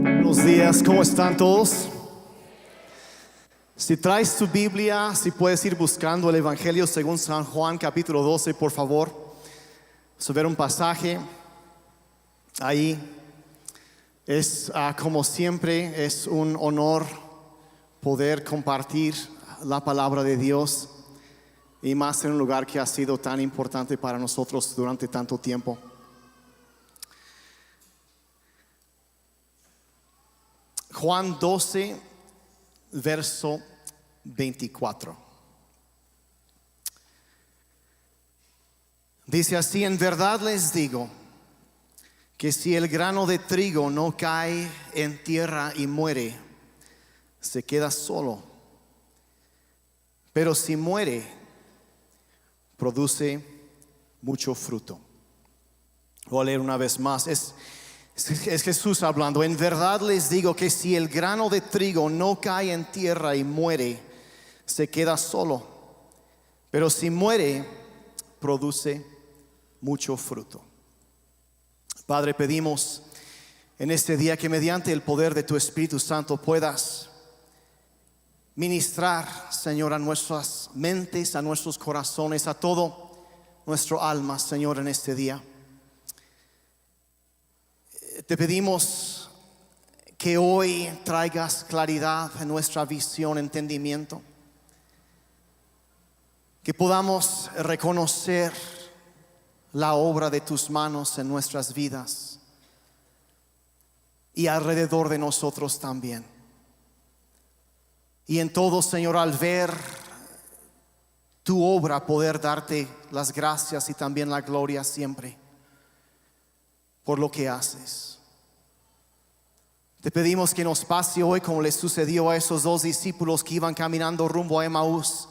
Buenos días, ¿cómo están todos? Si traes tu Biblia, si puedes ir buscando el Evangelio según San Juan capítulo 12, por favor. Vamos a ver un pasaje ahí. Es como siempre, es un honor poder compartir la palabra de Dios, y más en un lugar que ha sido tan importante para nosotros durante tanto tiempo. Juan 12, verso 24. Dice así: en verdad les digo que si el grano de trigo no cae en tierra y muere, se queda solo. Pero si muere, produce mucho fruto. Voy a leer una vez más. Es Jesús hablando. En verdad les digo que si el grano de trigo no cae en tierra y muere, se queda solo. Pero si muere, produce mucho fruto. Padre, pedimos en este día que mediante el poder de tu Espíritu Santo puedas ministrar, Señor, a nuestras mentes, a nuestros corazones, a todo nuestro alma, Señor, en este día. Te pedimos que hoy traigas claridad en nuestra visión, entendimiento, que podamos reconocer la obra de tus manos en nuestras vidas y alrededor de nosotros también. Y en todo, Señor, al ver tu obra, poder darte las gracias y también la gloria siempre por lo que haces. Te pedimos que nos pase hoy como le sucedió a esos dos discípulos que iban caminando rumbo a Emaús,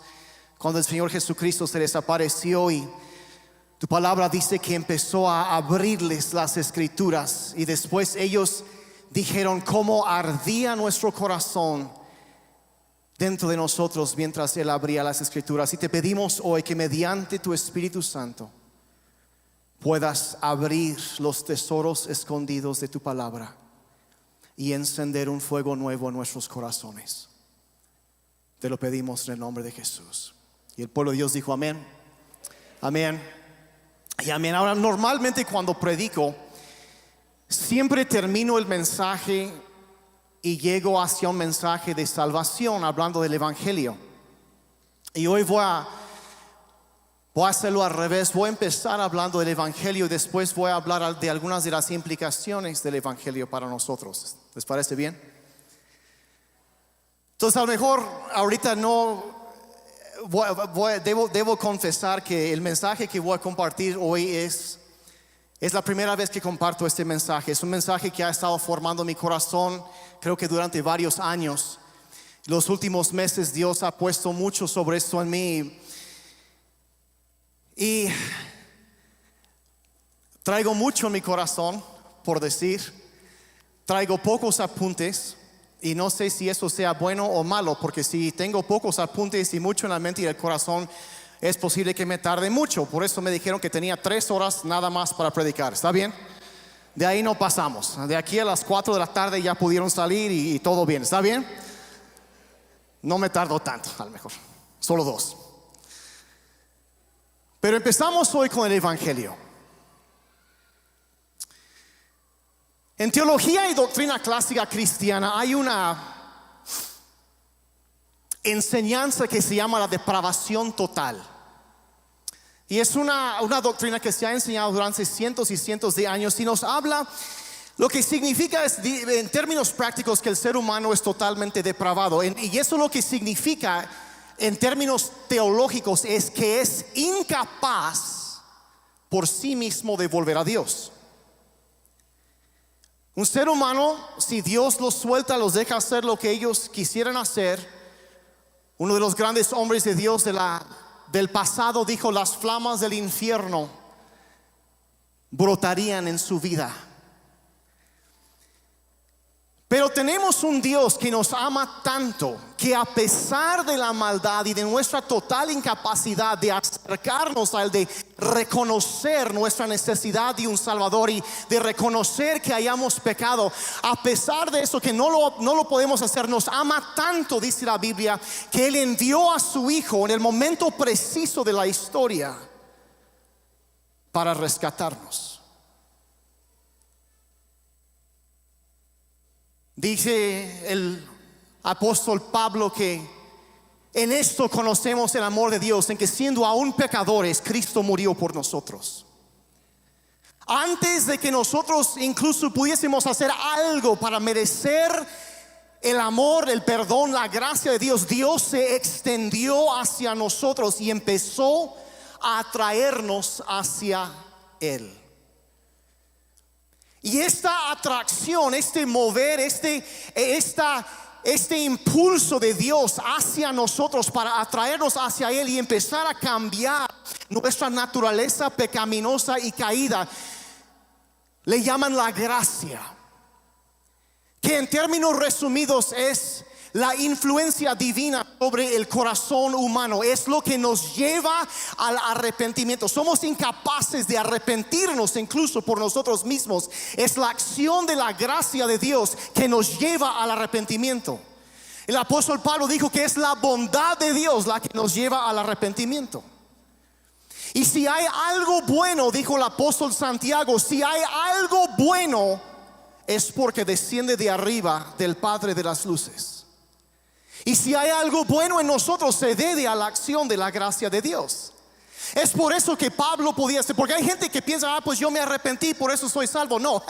cuando el Señor Jesucristo se les apareció, y tu palabra dice que empezó a abrirles las escrituras, y después ellos dijeron cómo ardía nuestro corazón dentro de nosotros mientras Él abría las escrituras. Y te pedimos hoy que mediante tu Espíritu Santo puedas abrir los tesoros escondidos de tu palabra y encender un fuego nuevo en nuestros corazones. Te lo pedimos en el nombre de Jesús. Y el pueblo de Dios dijo amén, amén y amén. Ahora, normalmente cuando predico, siempre termino el mensaje y llego hacia un mensaje de salvación, hablando del Evangelio. Y hoy voy a hacerlo al revés. Voy a empezar hablando del Evangelio y después voy a hablar de algunas de las implicaciones del Evangelio para nosotros. ¿Les parece bien? Entonces, a lo mejor ahorita no debo confesar que el mensaje que voy a compartir hoy es la primera vez que comparto este mensaje. Es un mensaje que ha estado formando mi corazón, creo que durante varios años. Los últimos meses Dios ha puesto mucho sobre esto en mí. Y traigo mucho en mi corazón, por decir. Traigo pocos apuntes, y no sé si eso sea bueno o malo, porque si tengo pocos apuntes y mucho en la mente y el corazón, es posible que me tarde mucho. Por eso me dijeron que tenía 3 horas nada más para predicar. ¿Está bien? De ahí no pasamos. De aquí a las 4 de la tarde ya pudieron salir y todo bien. ¿Está bien? No me tardo tanto, a lo mejor. Solo 2. Pero empezamos hoy con el Evangelio. En teología y doctrina clásica cristiana hay una enseñanza que se llama la depravación total. Y es una doctrina que se ha enseñado durante cientos y cientos de años, y nos habla, lo que significa es, en términos prácticos, que el ser humano es totalmente depravado. Y eso lo que significa en términos teológicos es que es incapaz por sí mismo de volver a Dios. Un ser humano, si Dios los suelta, los deja hacer lo que ellos quisieran hacer. Uno de los grandes hombres de Dios del pasado dijo: las flamas del infierno brotarían en su vida. Pero tenemos un Dios que nos ama tanto, que a pesar de la maldad y de nuestra total incapacidad de acercarnos a Él, de reconocer nuestra necesidad de un Salvador y de reconocer que hayamos pecado, a pesar de eso, que no lo podemos hacer, nos ama tanto, dice la Biblia, que Él envió a su Hijo en el momento preciso de la historia para rescatarnos. Dice el apóstol Pablo que en esto conocemos el amor de Dios, en que siendo aún pecadores, Cristo murió por nosotros. Antes de que nosotros incluso pudiésemos hacer algo para merecer el amor, el perdón, la gracia de Dios, Dios se extendió hacia nosotros y empezó a atraernos hacia Él. Y esta atracción, este mover, este impulso de Dios hacia nosotros para atraernos hacia Él y empezar a cambiar nuestra naturaleza pecaminosa y caída, le llaman la gracia, que en términos resumidos es la influencia divina sobre el corazón humano. Es lo que nos lleva al arrepentimiento. Somos incapaces de arrepentirnos incluso por nosotros mismos. Es la acción de la gracia de Dios que nos lleva al arrepentimiento. El apóstol Pablo dijo que es la bondad de Dios la que nos lleva al arrepentimiento. Y si hay algo bueno, dijo el apóstol Santiago, si hay algo bueno, es porque desciende de arriba, del Padre de las luces. Y si hay algo bueno en nosotros, se debe a la acción de la gracia de Dios. Es por eso que Pablo podía ser, porque hay gente que piensa, pues yo me arrepentí, por eso soy salvo. No,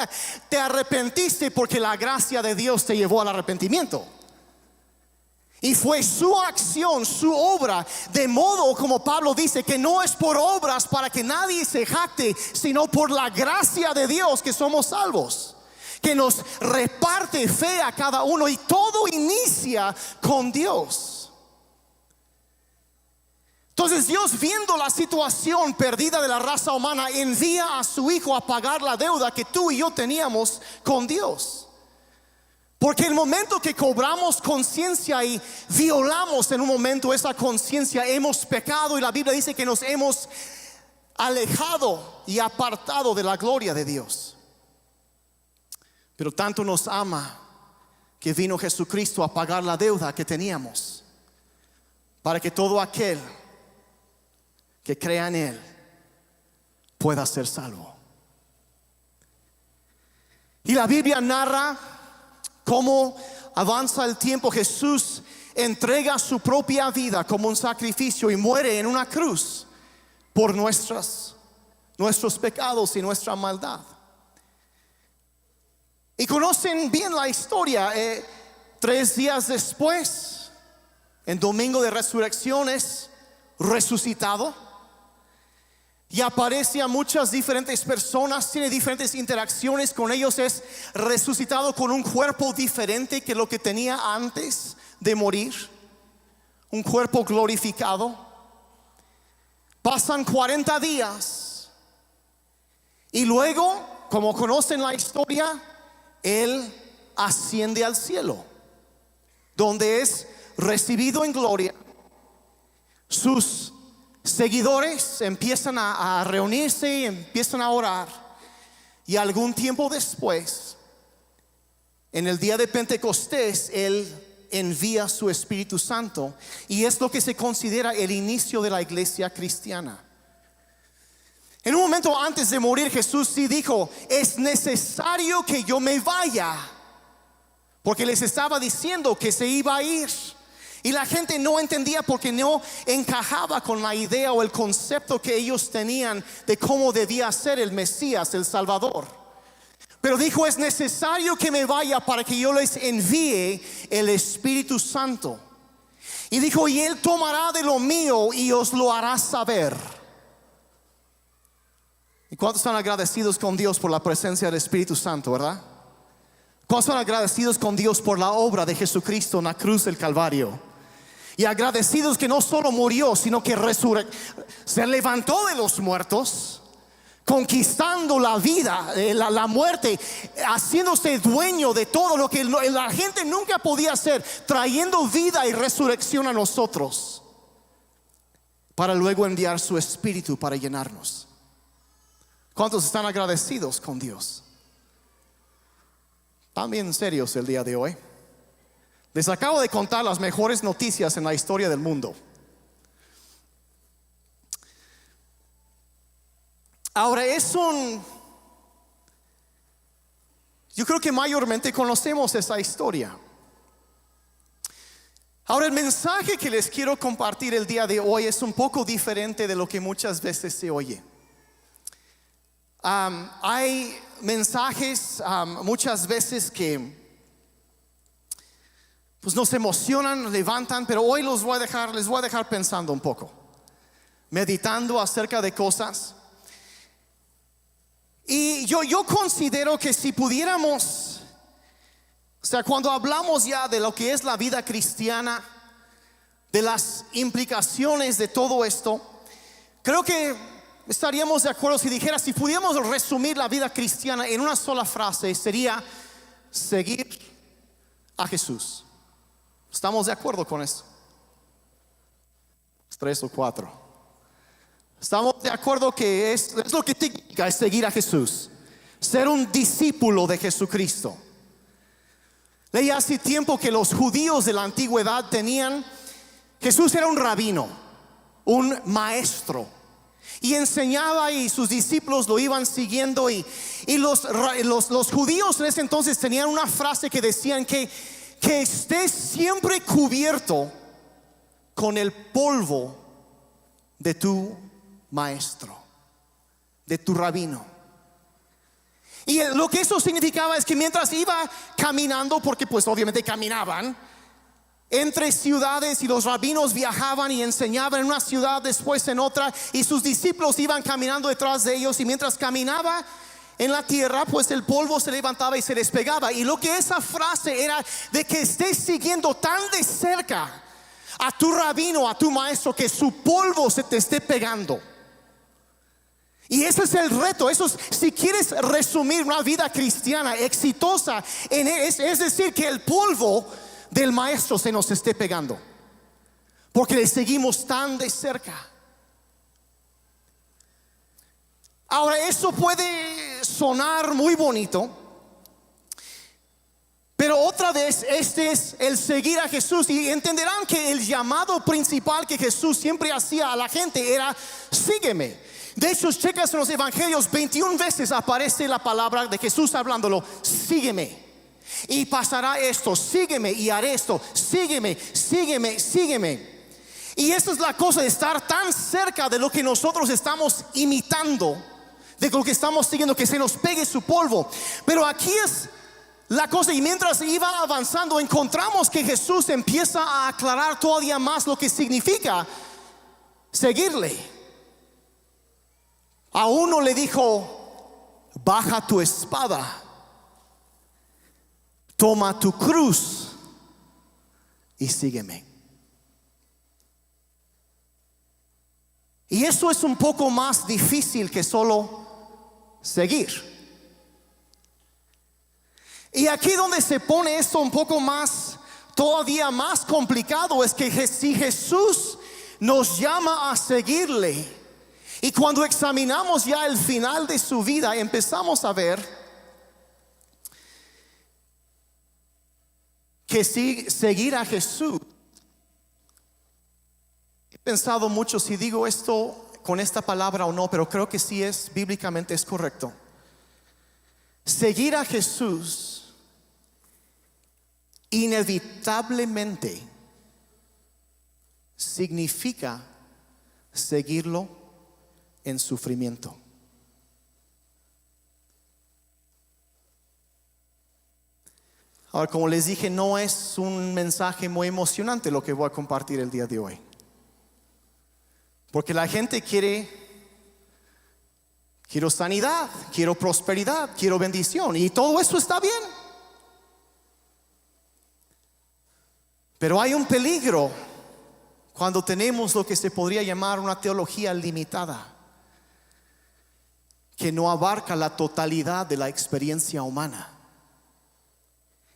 te arrepentiste porque la gracia de Dios te llevó al arrepentimiento. Y fue su acción, su obra, de modo como Pablo dice, que no es por obras para que nadie se jacte, sino por la gracia de Dios que somos salvos, que nos reparte fe a cada uno, y todo inicia con Dios. Entonces Dios, viendo la situación perdida de la raza humana, envía a su Hijo a pagar la deuda que tú y yo teníamos con Dios. Porque el momento que cobramos conciencia y violamos en un momento esa conciencia, hemos pecado, y la Biblia dice que nos hemos alejado y apartado de la gloria de Dios. Pero tanto nos ama que vino Jesucristo a pagar la deuda que teníamos, para que todo aquel que crea en Él pueda ser salvo. Y la Biblia narra cómo avanza el tiempo. Jesús entrega su propia vida como un sacrificio y muere en una cruz por nuestros pecados y nuestra maldad. Y conocen bien la historia. 3 días después, en domingo de resurrección, es resucitado y aparece a muchas diferentes personas, tiene diferentes interacciones con ellos. Es resucitado con un cuerpo diferente que lo que tenía antes de morir, un cuerpo glorificado. Pasan 40 días y luego, como conocen la historia, Él asciende al cielo, donde es recibido en gloria. Sus seguidores empiezan a reunirse y empiezan a orar. Y algún tiempo después, en el día de Pentecostés, Él envía su Espíritu Santo, y es lo que se considera el inicio de la iglesia cristiana. En un momento antes de morir, Jesús sí dijo: es necesario que yo me vaya, porque les estaba diciendo que se iba a ir. Y la gente no entendía, porque no encajaba con la idea o el concepto que ellos tenían de cómo debía ser el Mesías, el Salvador. Pero dijo: es necesario que me vaya para que yo les envíe el Espíritu Santo. Y dijo: y Él tomará de lo mío y os lo hará saber. ¿Y cuántos están agradecidos con Dios por la presencia del Espíritu Santo, verdad? ¿Cuántos están agradecidos con Dios por la obra de Jesucristo en la cruz del Calvario? Y agradecidos que no solo murió, sino que se levantó de los muertos, conquistando la vida, la muerte, haciéndose dueño de todo lo que la gente nunca podía hacer, trayendo vida y resurrección a nosotros, para luego enviar su espíritu para llenarnos. ¿Cuántos están agradecidos con Dios? También serios el día de hoy. Les acabo de contar las mejores noticias en la historia del mundo. Ahora yo creo que mayormente conocemos esa historia. Ahora el mensaje que les quiero compartir el día de hoy es un poco diferente de lo que muchas veces se oye. Hay mensajes muchas veces que pues nos emocionan, levantan, pero hoy les voy a dejar pensando un poco, meditando acerca de cosas. Y yo considero que si pudiéramos, o sea, cuando hablamos ya de lo que es la vida cristiana, de las implicaciones de todo esto, creo que estaríamos de acuerdo si dijera, si pudiéramos resumir la vida cristiana en una sola frase, sería seguir a Jesús. ¿Estamos de acuerdo con eso? 3 o 4. Estamos de acuerdo que es lo que significa es seguir a Jesús, ser un discípulo de Jesucristo. Leí hace tiempo que los judíos de la antigüedad tenían, Jesús era un rabino, un maestro, y enseñaba, y sus discípulos lo iban siguiendo, y los judíos en ese entonces tenían una frase que decían que estés siempre cubierto con el polvo de tu maestro, de tu rabino. Y lo que eso significaba es que mientras iba caminando, porque pues obviamente caminaban entre ciudades, y los rabinos viajaban y enseñaban en una ciudad, después en otra, y sus discípulos iban caminando detrás de ellos, y mientras caminaba en la tierra, pues el polvo se levantaba y se despegaba. Y lo que esa frase era de que estés siguiendo tan de cerca a tu rabino, a tu maestro, que su polvo se te esté pegando. Y ese es el reto. Eso es, si quieres resumir una vida cristiana exitosa, es decir, que el polvo del maestro se nos esté pegando, porque le seguimos tan de cerca. Ahora, eso puede sonar muy bonito, pero otra vez, este es el seguir a Jesús. Y entenderán que el llamado principal que Jesús siempre hacía a la gente era: sígueme. De hecho, checas en los evangelios, 21 veces aparece la palabra de Jesús hablándolo: sígueme, y pasará esto, sígueme y haré esto, sígueme, sígueme, sígueme. Y esa es la cosa de estar tan cerca de lo que nosotros estamos imitando, de lo que estamos siguiendo, que se nos pegue su polvo. Pero aquí es la cosa, y mientras iba avanzando, encontramos que Jesús empieza a aclarar todavía más lo que significa seguirle. A uno le dijo: baja tu espada, toma tu cruz y sígueme. Y eso es un poco más difícil que solo seguir. Y aquí donde se pone esto un poco más, todavía más complicado, es que si Jesús nos llama a seguirle, y cuando examinamos ya el final de su vida, empezamos a ver que seguir a Jesús, he pensado mucho si digo esto con esta palabra o no, pero creo que sí es, bíblicamente es correcto. Seguir a Jesús inevitablemente significa seguirlo en sufrimiento. Ahora, como les dije, no es un mensaje muy emocionante lo que voy a compartir el día de hoy, porque la gente quiero sanidad, quiero prosperidad, quiero bendición, y todo eso está bien. Pero hay un peligro cuando tenemos lo que se podría llamar una teología limitada, que no abarca la totalidad de la experiencia humana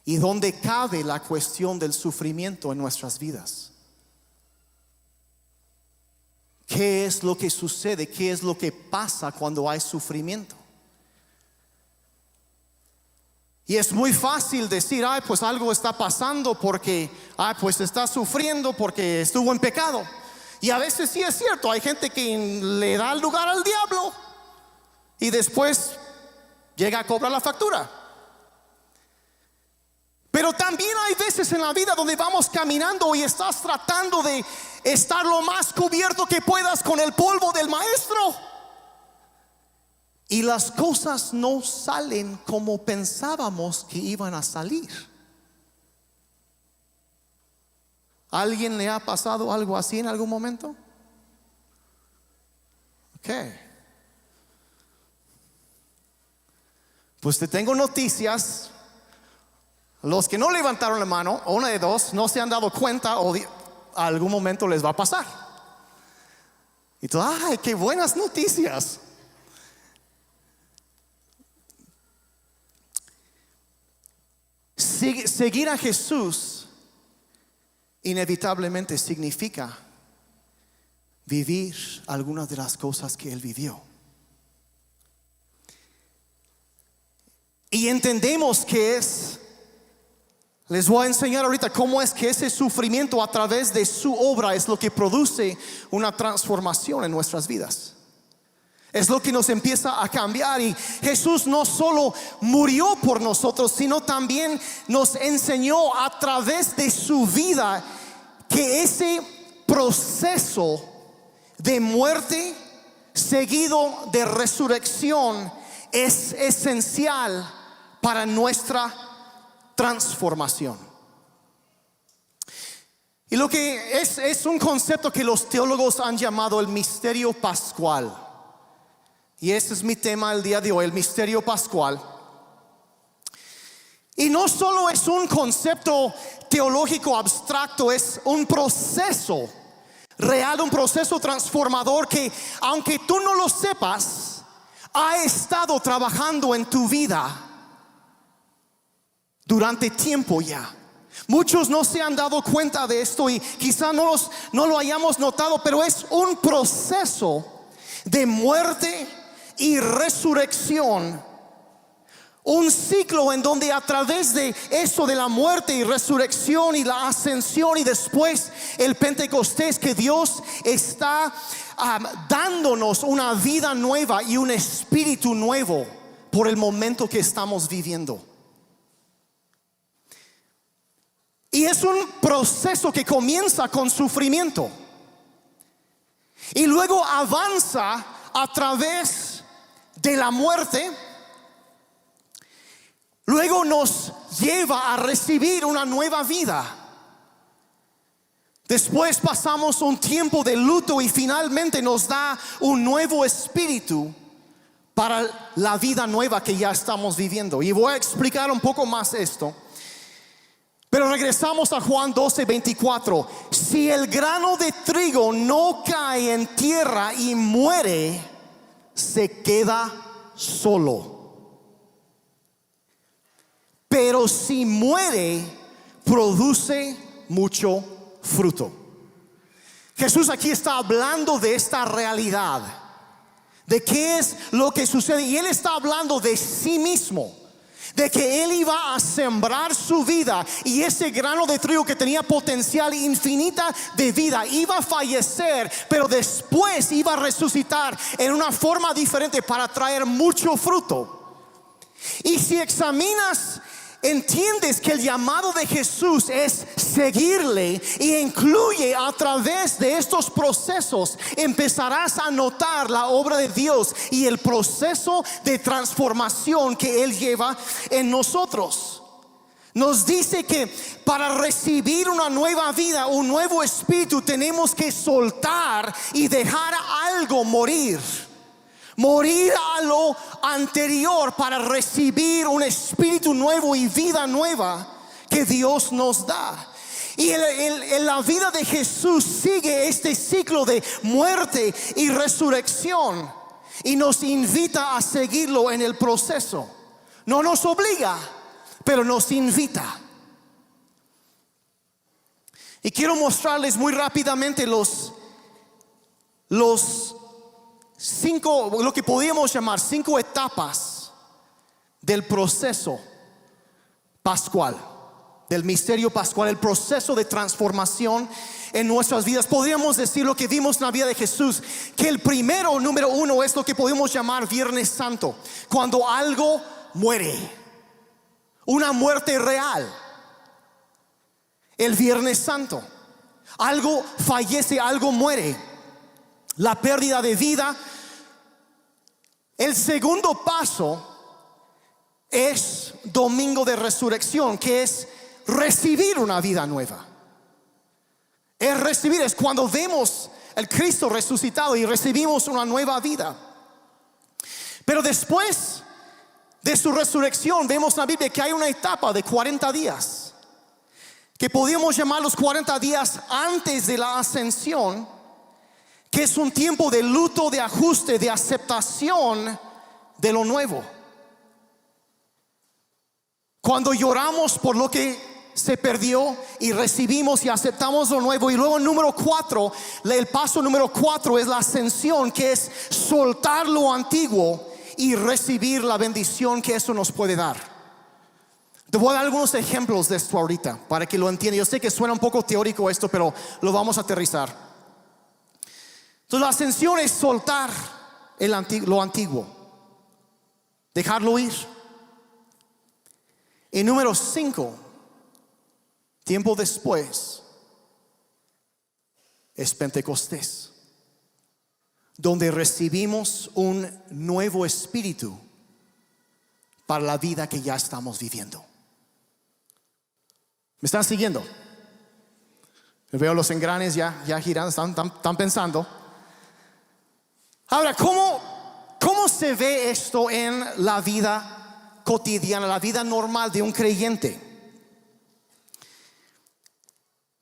y donde cabe la cuestión del sufrimiento en nuestras vidas. ¿Qué es lo que sucede? ¿Qué es lo que pasa cuando hay sufrimiento? Y es muy fácil decir, ay, pues algo está pasando porque, ay, pues está sufriendo porque estuvo en pecado. Y a veces sí es cierto, hay gente que le da lugar al diablo y después llega a cobrar la factura. Pero también hay veces en la vida donde vamos caminando y estás tratando de estar lo más cubierto que puedas con el polvo del maestro, y las cosas no salen como pensábamos que iban a salir. ¿Alguien le ha pasado algo así en algún momento? Ok. Pues te tengo noticias. Los que no levantaron la mano, o una de dos, no se han dado cuenta o a algún momento les va a pasar. Y tú, ay, qué buenas noticias. Seguir a Jesús inevitablemente significa vivir algunas de las cosas que Él vivió. Y entendemos que les voy a enseñar ahorita cómo es que ese sufrimiento a través de su obra es lo que produce una transformación en nuestras vidas. Es lo que nos empieza a cambiar. Y Jesús no solo murió por nosotros, sino también nos enseñó a través de su vida que ese proceso de muerte seguido de resurrección es esencial para nuestra transformación. Y lo que es un concepto que los teólogos han llamado el misterio pascual. Y ese es mi tema el día de hoy, el misterio pascual. Y no solo es un concepto teológico abstracto, es un proceso real, un proceso transformador que, aunque tú no lo sepas, ha estado trabajando en tu vida durante tiempo ya. Muchos no se han dado cuenta de esto y quizá no lo hayamos notado, pero es un proceso de muerte y resurrección, un ciclo en donde a través de eso de la muerte y resurrección y la ascensión y después el Pentecostés, que Dios está dándonos una vida nueva y un espíritu nuevo por el momento que estamos viviendo. Y es un proceso que comienza con sufrimiento y luego avanza a través de la muerte, luego nos lleva a recibir una nueva vida. Después pasamos un tiempo de luto y finalmente nos da un nuevo espíritu para la vida nueva que ya estamos viviendo. Y voy a explicar un poco más esto. Pero regresamos a Juan 12:24. Si el grano de trigo no cae en tierra y muere, se queda solo. Pero si muere, produce mucho fruto. Jesús aquí está hablando de esta realidad, de qué es lo que sucede. Y Él está hablando de sí mismo, de que Él iba a sembrar su vida, y ese grano de trigo que tenía potencial infinita de vida iba a fallecer, pero después iba a resucitar en una forma diferente para traer mucho fruto. Y si examinas, entiendes que el llamado de Jesús es seguirle, y incluye a través de estos procesos empezarás a notar la obra de Dios y el proceso de transformación que Él lleva en nosotros. Nos dice que para recibir una nueva vida, un nuevo espíritu, tenemos que soltar y dejar algo morir. Morir a lo anterior para recibir un espíritu nuevo y vida nueva que Dios nos da. Y en la vida de Jesús sigue este ciclo de muerte y resurrección. y nos invita a seguirlo en el proceso. No nos obliga, pero nos invita. Y quiero mostrarles muy rápidamente los 5, lo que podríamos llamar 5 etapas del proceso pascual, del misterio pascual, el proceso de transformación en nuestras vidas. Podríamos decir lo que vimos en la vida de Jesús, que el primero, número 1, es lo que podemos llamar Viernes Santo, cuando algo muere, una muerte real. El Viernes Santo, algo fallece, algo muere, la pérdida de vida. El segundo paso es Domingo de Resurrección, que es recibir una vida nueva. Es recibir, es cuando vemos el Cristo resucitado y recibimos una nueva vida. Pero después de su resurrección vemos en la Biblia que hay una etapa de 40 días, que podríamos llamar los 40 días antes de la ascensión, que es un tiempo de luto, de ajuste, de aceptación de lo nuevo. Cuando lloramos por lo que se perdió y recibimos y aceptamos lo nuevo. Y luego número 4, el paso número 4 es la ascensión, que es soltar lo antiguo y recibir la bendición que eso nos puede dar. Te voy a dar algunos ejemplos de esto ahorita para que lo entiendas. Yo sé que suena un poco teórico esto, pero lo vamos a aterrizar. Entonces la ascensión es soltar lo antiguo, dejarlo ir. Y número 5, tiempo después, es Pentecostés, donde recibimos un nuevo espíritu para la vida que ya estamos viviendo. ¿Me están siguiendo? Veo los engranes ya girando, están pensando. Ahora, ¿cómo se ve esto en la vida cotidiana, la vida normal de un creyente?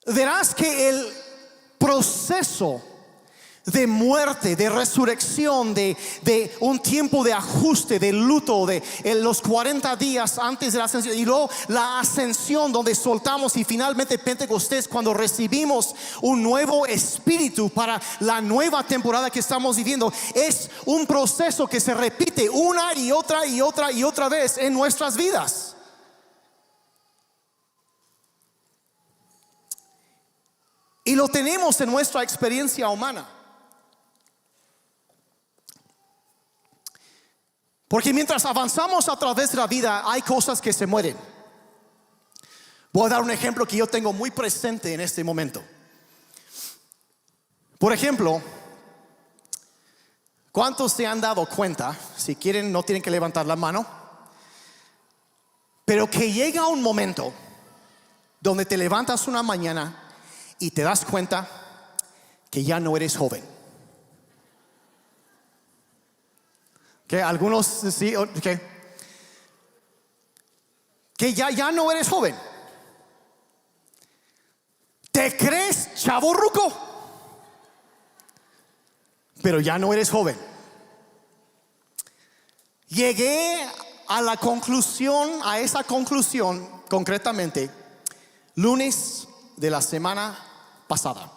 Verás que el proceso de muerte, de resurrección, de un tiempo de ajuste, de luto, de los 40 días antes de la ascensión, y luego la ascensión donde soltamos, y finalmente Pentecostés, cuando recibimos un nuevo espíritu para la nueva temporada que estamos viviendo, es un proceso que se repite una y otra y otra y otra vez en nuestras vidas. Y lo tenemos en nuestra experiencia humana. Porque mientras avanzamos a través de la vida, hay cosas que se mueren. Voy a dar un ejemplo que yo tengo muy presente en este momento. Por ejemplo, ¿cuántos se han dado cuenta? Si quieren, no tienen que levantar la mano, pero que llega un momento donde te levantas una mañana y te das cuenta que ya no eres joven. Que algunos sí, que ya no eres joven. Te crees chavorruco, pero ya no eres joven. Llegué a esa conclusión concretamente lunes de la semana pasada.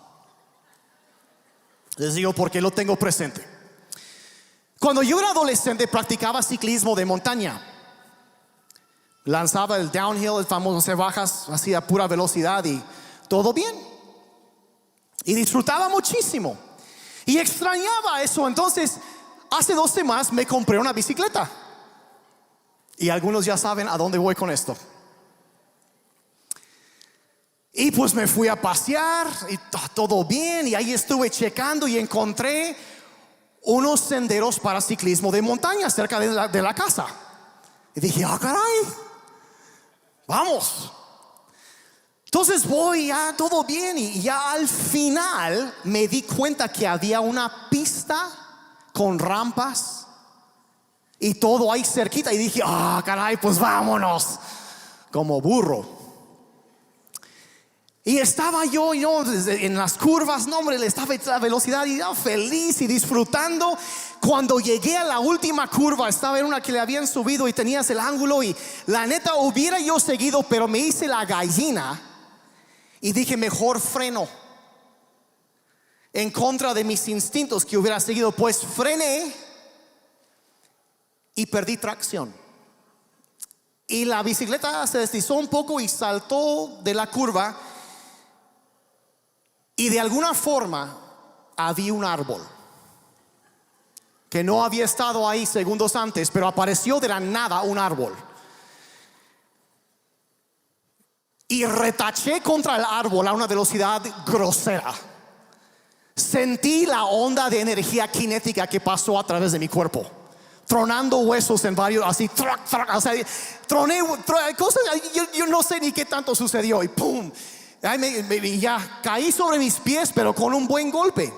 Les digo porque lo tengo presente. Cuando yo era adolescente practicaba ciclismo de montaña. Lanzaba el downhill, el famoso hacer bajas, hacía pura velocidad y todo bien. Y disfrutaba muchísimo. Y extrañaba eso. Entonces, hace 2 semanas me compré una bicicleta. Y algunos ya saben a dónde voy con esto. Y pues me fui a pasear y todo bien. Y ahí estuve checando y encontré unos senderos para ciclismo de montaña cerca de la casa. Y dije, caray, vamos. Entonces voy, ya todo bien. Y ya al final me di cuenta que había una pista con rampas y todo ahí cerquita. Y dije, caray, pues vámonos. Como burro. Y estaba yo en las curvas, no hombre, le estaba a la velocidad y yo feliz y disfrutando. Cuando llegué a la última curva, estaba en una que le habían subido y tenías el ángulo, y la neta hubiera yo seguido, pero me hice la gallina y dije mejor freno, en contra de mis instintos que hubiera seguido. Pues frené y perdí tracción, y la bicicleta se deslizó un poco y saltó de la curva. Y de alguna forma había un árbol que no había estado ahí segundos antes, pero apareció de la nada un árbol. Y retaché contra el árbol a una velocidad grosera. Sentí la onda de energía cinética que pasó a través de mi cuerpo, tronando huesos en varios, así, o sea, troné cosas. Yo no sé ni qué tanto sucedió, y pum. Ya caí sobre mis pies, pero con un buen golpe.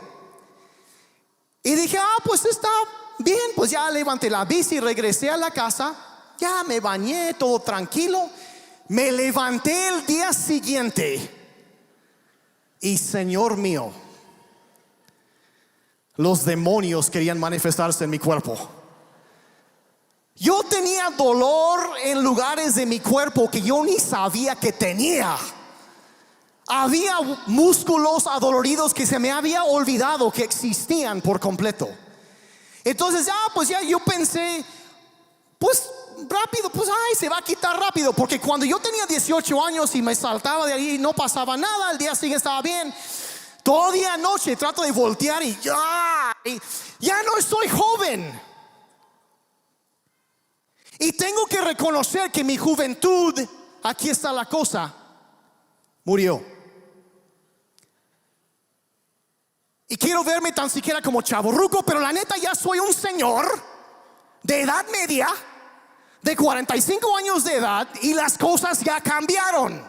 Y dije, pues está bien. Pues ya levanté la bici, regresé a la casa, ya me bañé, todo tranquilo. Me levanté el día siguiente y, Señor mío, los demonios querían manifestarse en mi cuerpo. Yo tenía dolor en lugares de mi cuerpo que yo ni sabía que tenía. Había músculos adoloridos que se me había olvidado que existían por completo. Entonces pues ya yo pensé, pues rápido, pues se va a quitar rápido. Porque cuando yo tenía 18 años y me saltaba de ahí, no pasaba nada, el día siguiente estaba bien. Todo día noche trato de voltear y ya no estoy joven. Y tengo que reconocer que mi juventud, aquí está la cosa, murió. Y quiero verme tan siquiera como chavorruco, pero la neta ya soy un señor de edad media, de 45 años de edad, y las cosas ya cambiaron.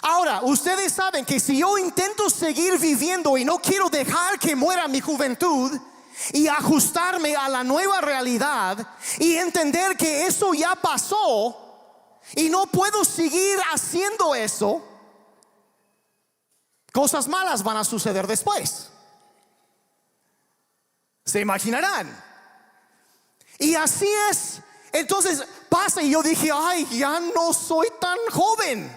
Ahora, ustedes saben que si yo intento seguir viviendo y no quiero dejar que muera mi juventud y ajustarme a la nueva realidad y entender que eso ya pasó y no puedo seguir haciendo eso, cosas malas van a suceder después. Se imaginarán. Y así es. Entonces pasa y yo dije, ya no soy tan joven.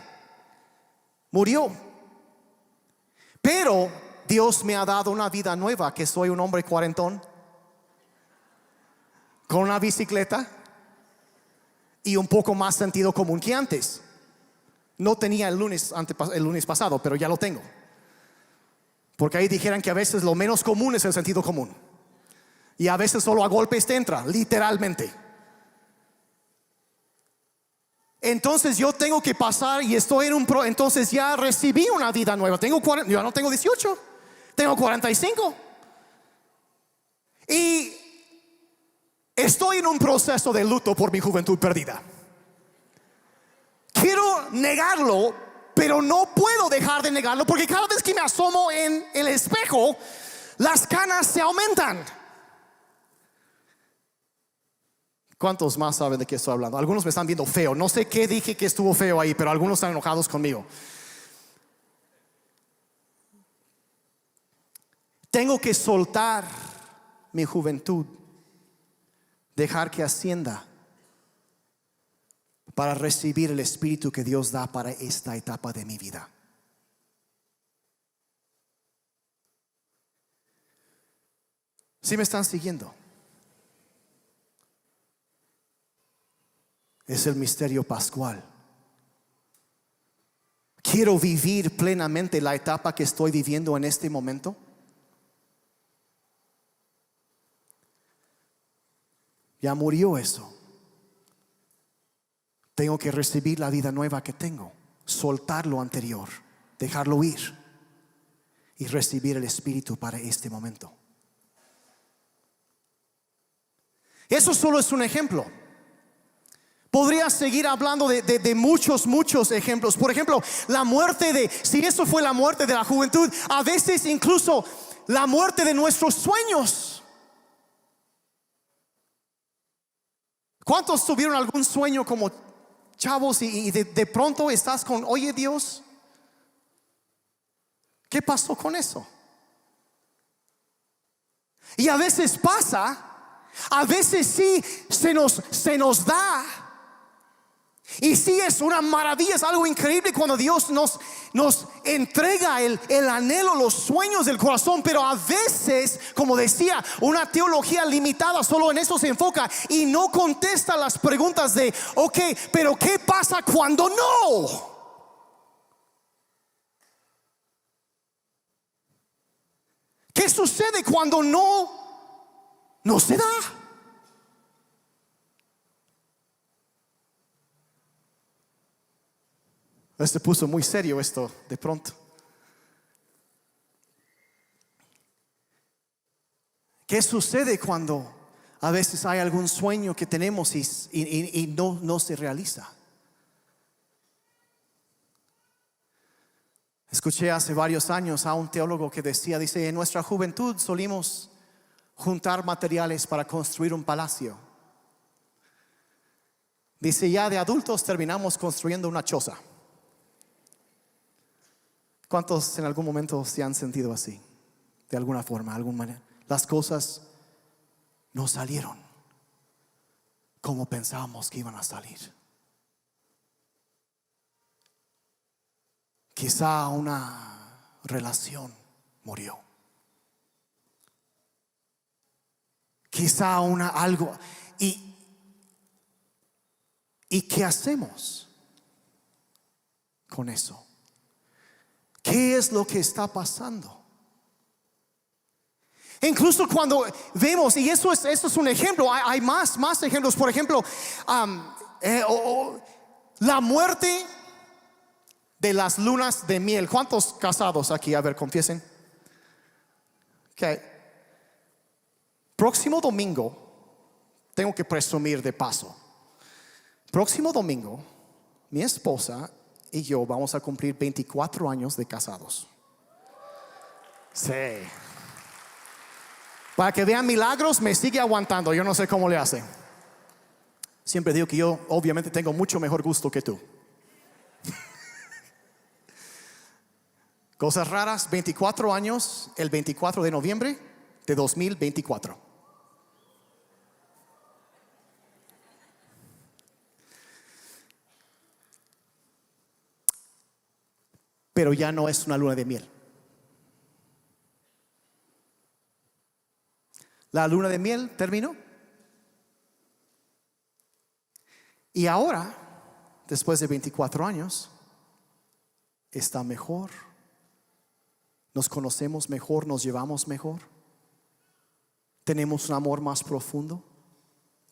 Murió. Pero Dios me ha dado una vida nueva, que soy un hombre cuarentón, con una bicicleta y un poco más sentido común que antes. No tenía el lunes pasado, pero ya lo tengo. Porque ahí dijeran que a veces lo menos común es el sentido común, y a veces solo a golpes te entra, literalmente. Entonces yo tengo que pasar y estoy en entonces ya recibí una vida nueva. Yo no tengo 18, tengo 45. Y estoy en un proceso de luto por mi juventud perdida. Quiero negarlo, pero no puedo dejar de negarlo, porque cada vez que me asomo en el espejo, las canas se aumentan. ¿Cuántos más saben de qué estoy hablando? Algunos me están viendo feo. No sé qué dije que estuvo feo ahí, pero algunos están enojados conmigo. Tengo que soltar mi juventud, dejar que ascienda, para recibir el espíritu que Dios da para esta etapa de mi vida. ¿Sí me están siguiendo? Es el misterio pascual. Quiero vivir plenamente la etapa que estoy viviendo en este momento. Ya murió eso. Tengo que recibir la vida nueva que tengo, soltar lo anterior, dejarlo ir y recibir el espíritu para este momento. Eso solo es un ejemplo. Podría seguir hablando de muchos ejemplos. Por ejemplo, la muerte si eso fue la muerte de la juventud, a veces incluso la muerte de nuestros sueños. ¿Cuántos tuvieron algún sueño como chavos y de pronto estás con, oye Dios, ¿Qué pasó con eso? Y a veces pasa, a veces sí se nos da. Y sí es una maravilla, es algo increíble cuando Dios nos entrega el anhelo, los sueños del corazón. Pero a veces, como decía, una teología limitada solo en eso se enfoca y no contesta las preguntas de, ok, pero ¿qué pasa cuando no? ¿Qué sucede cuando no se da? Se puso muy serio esto de pronto. ¿Qué sucede cuando a veces hay algún sueño que tenemos y no se realiza? Escuché hace varios años a un teólogo que dice, en nuestra juventud solimos juntar materiales para construir un palacio. Dice, ya de adultos terminamos construyendo una choza. ¿Cuántos en algún momento se han sentido así? De alguna forma, alguna manera. Las cosas no salieron como pensábamos que iban a salir. Quizá una relación murió. Quizá algo. ¿Y qué hacemos con eso? ¿Qué es lo que está pasando? Incluso cuando vemos, y eso es un ejemplo, hay más ejemplos. Por ejemplo, la muerte de las lunas de miel. ¿Cuántos casados aquí? A ver, confiesen. Okay. Próximo domingo, tengo que presumir de paso. Próximo domingo, mi esposa y yo vamos a cumplir 24 años de casados. Sí. Para que vean milagros, me sigue aguantando. Yo no sé cómo le hace. Siempre digo que yo obviamente tengo mucho mejor gusto que tú. Cosas raras, 24 años, el 24 de noviembre de 2024. Pero ya no es una luna de miel. La luna de miel terminó. Y ahora, después de 24 años, está mejor. Nos conocemos mejor, nos llevamos mejor. Tenemos un amor más profundo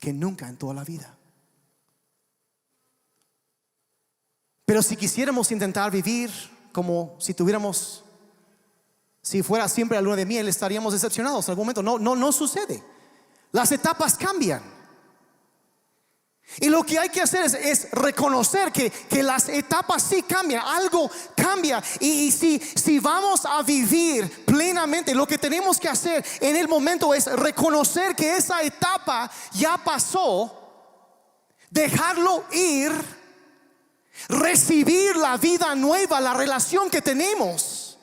que nunca en toda la vida. Pero si quisiéramos intentar vivir como si fuera siempre la luna de miel, estaríamos decepcionados en algún momento. No sucede. Las etapas cambian. Y lo que hay que hacer es reconocer que las etapas sí cambian. Algo cambia. Y si vamos a vivir plenamente, lo que tenemos que hacer en el momento es reconocer que esa etapa ya pasó, dejarlo ir, recibir la vida nueva, la relación que tenemos,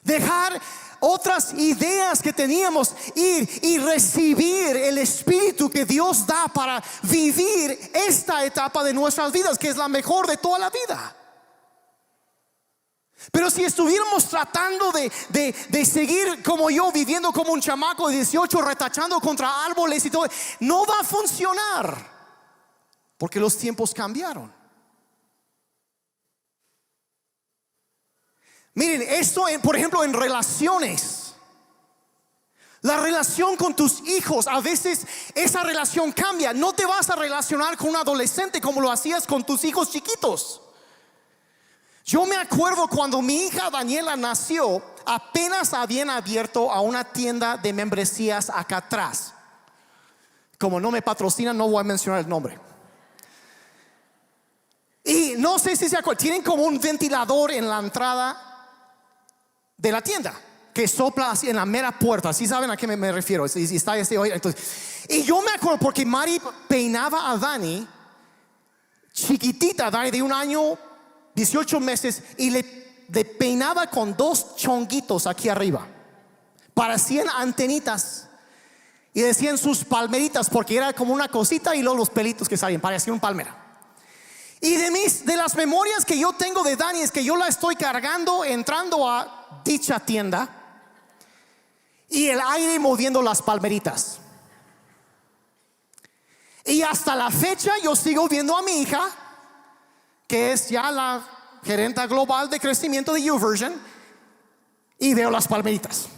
dejar otras ideas que teníamos, ir y recibir el espíritu que Dios da para vivir esta etapa de nuestras vidas, que es la mejor de toda la vida. Pero si estuviéramos tratando de seguir como yo, viviendo como un chamaco de 18, retachando contra árboles y todo, no va a funcionar. Porque los tiempos cambiaron. Miren, esto por ejemplo en relaciones. La relación con tus hijos, a veces esa relación cambia. No te vas a relacionar con un adolescente como lo hacías con tus hijos chiquitos. Yo me acuerdo cuando mi hija Daniela nació, apenas habían abierto a una tienda de membresías acá atrás. Como no me patrocinan, no voy a mencionar el nombre. Y no sé si se acuerdan, tienen como un ventilador en la entrada de la tienda que sopla así en la mera puerta. ¿Sí saben a qué me refiero? Y está entonces, y yo me acuerdo porque Mari peinaba a Dani, chiquitita, Dani de 1 año, 18 meses, y le peinaba con dos chonguitos aquí arriba. Parecían antenitas. Y decían sus palmeritas, porque era como una cosita y luego los pelitos que salían, parecía un palmera. Y de las memorias que yo tengo de Dani es que yo la estoy cargando, entrando a dicha tienda y el aire moviendo las palmeritas. Y hasta la fecha yo sigo viendo a mi hija, que es ya la gerenta global de crecimiento de YouVersion, y veo las palmeritas.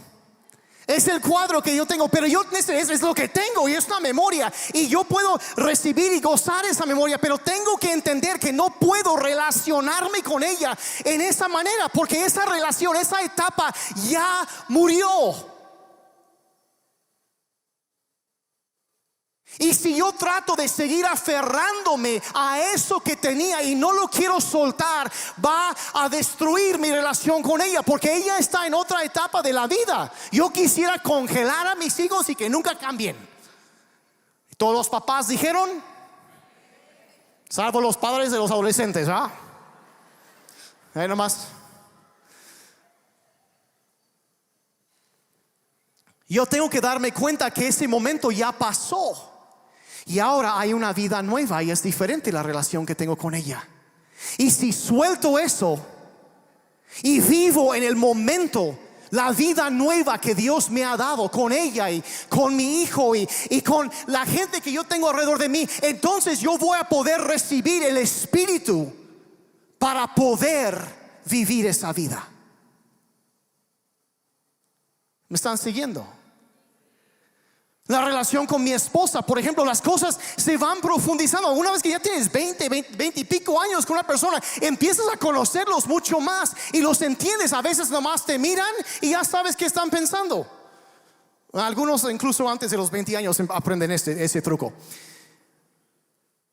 Es el cuadro que yo tengo, pero es lo que tengo y es una memoria. Y yo puedo recibir y gozar esa memoria, pero tengo que entender que no puedo relacionarme con ella en esa manera, porque esa relación, esa etapa ya murió. Y si yo trato de seguir aferrándome a eso que tenía y no lo quiero soltar, va a destruir mi relación con ella, porque ella está en otra etapa de la vida. Yo quisiera congelar a mis hijos y que nunca cambien. Todos los papás dijeron, salvo los padres de los adolescentes, ¿ah? Ahí nomás. Yo tengo que darme cuenta que ese momento ya pasó. Y ahora hay una vida nueva y es diferente la relación que tengo con ella. Y si suelto eso y vivo en el momento la vida nueva que Dios me ha dado con ella y con mi hijo y con la gente que yo tengo alrededor de mí, entonces yo voy a poder recibir el Espíritu para poder vivir esa vida. ¿Me están siguiendo? La relación con mi esposa, por ejemplo, las cosas se van profundizando. Una vez que ya tienes 20 y pico años con una persona, empiezas a conocerlos mucho más y los entiendes. A veces nomás te miran y ya sabes qué están pensando. Algunos incluso antes de los 20 años aprenden ese truco.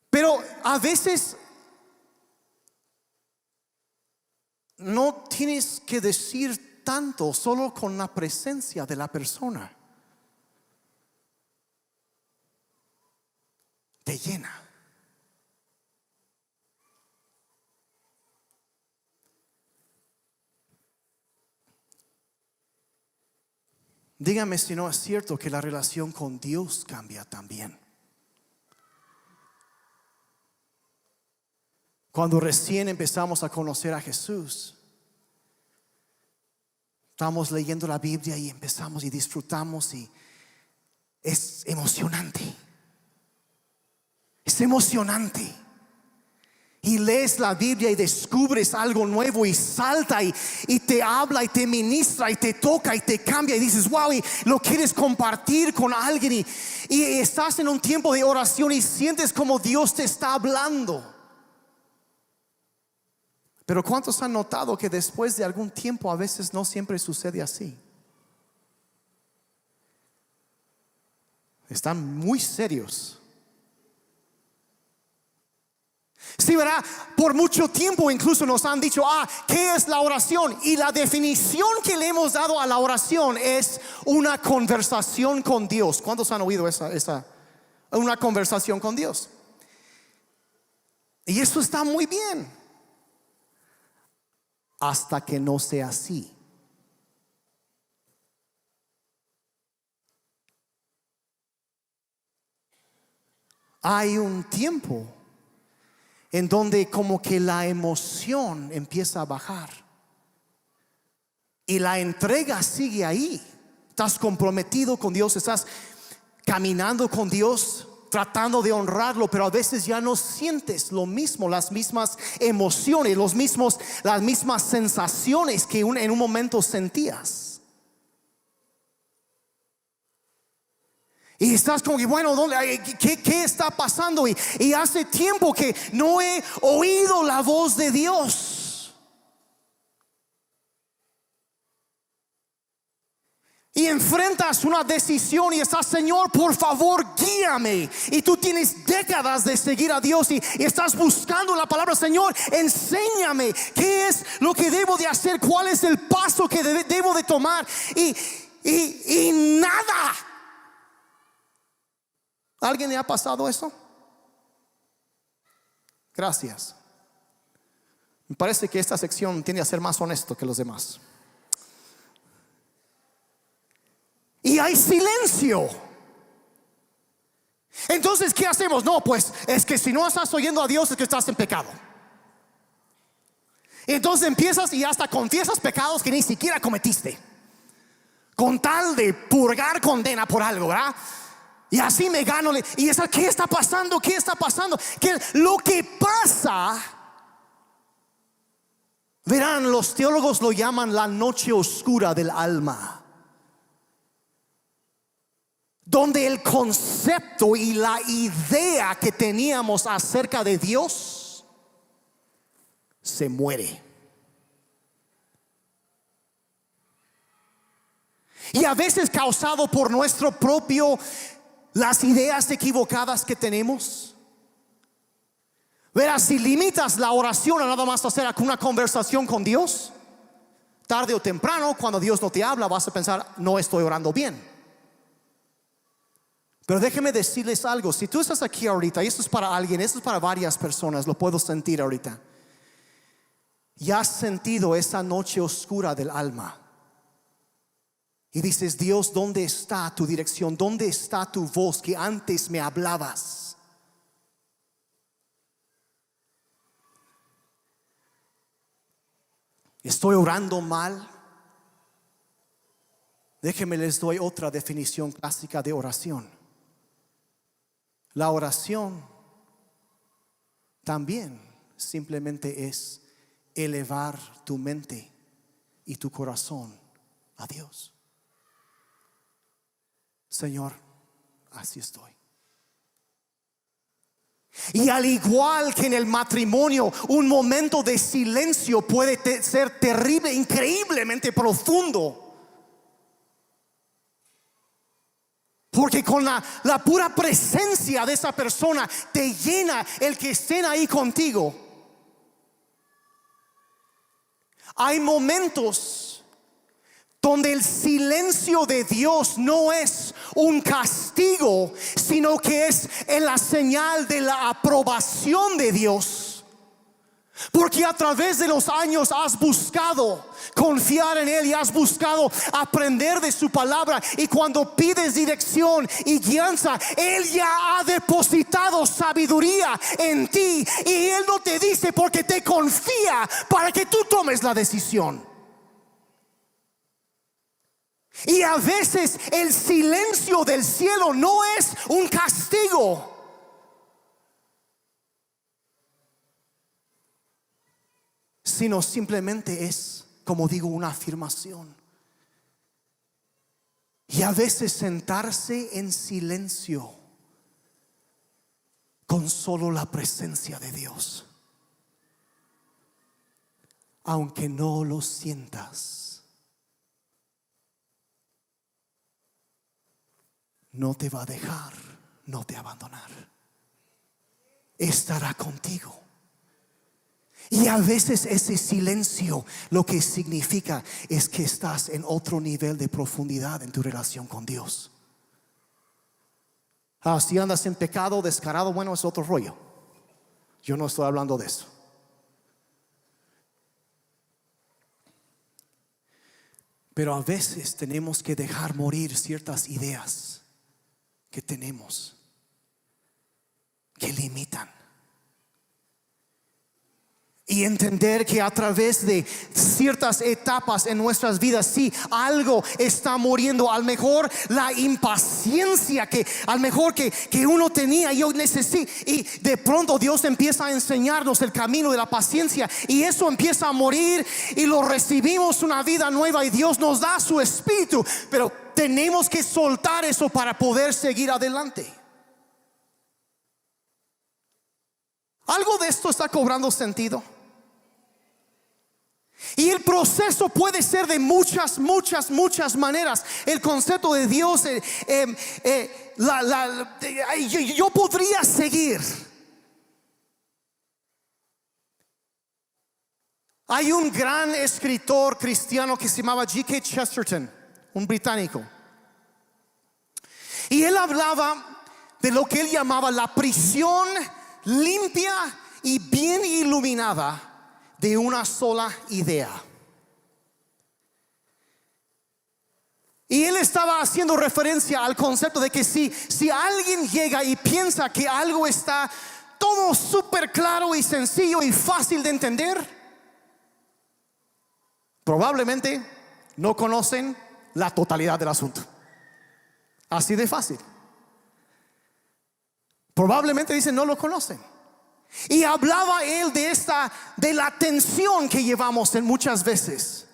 Pero a veces no tienes que decir tanto, solo con la presencia de la persona te llena. Dígame si no es cierto que la relación con Dios cambia también. Cuando recién empezamos a conocer a Jesús, estamos leyendo la Biblia y empezamos y disfrutamos y es emocionante. Es emocionante. Y lees la Biblia y descubres algo nuevo y salta y te habla y te ministra y te toca y te cambia y dices wow, y lo quieres compartir con alguien y estás en un tiempo de oración y sientes como Dios te está hablando. Pero ¿cuántos han notado que después de algún tiempo a veces no siempre sucede así? Están muy serios. Sí, ¿verdad? Por mucho tiempo incluso nos han dicho, ¿qué es la oración? Y la definición que le hemos dado a la oración es una conversación con Dios. ¿Cuántos han oído esa una conversación con Dios? Y eso está muy bien, hasta que no sea así. Hay un tiempo en donde como que la emoción empieza a bajar y la entrega sigue ahí. Estás comprometido con Dios, estás caminando con Dios, tratando de honrarlo, pero a veces ya no sientes lo mismo, las mismas emociones, las mismas sensaciones que en un momento sentías. Y estás como que bueno, ¿qué está pasando? Y hace tiempo que no he oído la voz de Dios. Y enfrentas una decisión y estás, Señor, por favor, guíame. Y tú tienes décadas de seguir a Dios y estás buscando la palabra, Señor, enséñame qué es lo que debo de hacer, cuál es el paso que debo de tomar. Y nada. ¿Alguien le ha pasado eso? Gracias. Me parece que esta sección tiende a ser más honesto que los demás. Y hay silencio. Entonces, ¿qué hacemos? No, pues es que si no estás oyendo a Dios es que estás en pecado. Entonces empiezas y hasta confiesas pecados que ni siquiera cometiste, con tal de purgar condena por algo, ¿verdad? Y así me gano. Y esa, ¿qué está pasando? ¿Qué está pasando? Que lo que pasa, verán, los teólogos lo llaman la noche oscura del alma, donde el concepto y la idea que teníamos acerca de Dios se muere. Y a veces causado por nuestro propio, las ideas equivocadas que tenemos. Verás, si limitas la oración a nada más hacer una conversación con Dios, tarde o temprano, cuando Dios no te habla, vas a pensar, no estoy orando bien. Pero déjenme decirles algo. Si tú estás aquí ahorita, y esto es para alguien, esto es para varias personas, lo puedo sentir ahorita, y has sentido esa noche oscura del alma, y dices, Dios, ¿dónde está tu dirección? ¿Dónde está tu voz que antes me hablabas? ¿Estoy orando mal? Déjenme les doy otra definición clásica de oración. La oración también simplemente es elevar tu mente y tu corazón a Dios. Señor, así estoy. Y al igual que en el matrimonio, un momento de silencio puede ser terrible, increíblemente profundo. Porque con la pura presencia de esa persona te llena el que estén ahí contigo. Hay momentos donde el silencio de Dios no es un castigo, sino que es en la señal de la aprobación de Dios. Porque a través de los años has buscado confiar en Él y has buscado aprender de su palabra. Y cuando pides dirección y guianza, Él ya ha depositado sabiduría en ti. Y Él no te dice porque te confía para que tú tomes la decisión. Y a veces el silencio del cielo no es un castigo, sino simplemente es, como digo, una afirmación. Y a veces sentarse en silencio con solo la presencia de Dios, aunque no lo sientas, no te va a dejar, no te va a abandonar, estará contigo. Y a veces ese silencio lo que significa es que estás en otro nivel de profundidad en tu relación con Dios. Si andas en pecado descarado, bueno, es otro rollo. Yo no estoy hablando de eso. Pero a veces tenemos que dejar morir ciertas ideas que tenemos, que limitan. Y entender que a través de ciertas etapas en nuestras vidas, sí, algo está muriendo. A lo mejor la impaciencia que a lo mejor que uno tenía, yo necesito. Y de pronto Dios empieza a enseñarnos el camino de la paciencia. Y eso empieza a morir y lo recibimos una vida nueva. Y Dios nos da su espíritu. Pero tenemos que soltar eso para poder seguir adelante. ¿Algo de esto está cobrando sentido? Y el proceso puede ser de muchas maneras. El concepto de Dios, yo podría seguir. Hay un gran escritor cristiano que se llamaba G.K. Chesterton, un británico, y él hablaba de lo que él llamaba la prisión limpia y bien iluminada de una sola idea. Y él estaba haciendo referencia al concepto de que si alguien llega y piensa que algo está todo súper claro y sencillo y fácil de entender, probablemente no conocen la totalidad del asunto. Así de fácil. Probablemente dicen no lo conocen. Y hablaba él de la tensión que llevamos en muchas veces.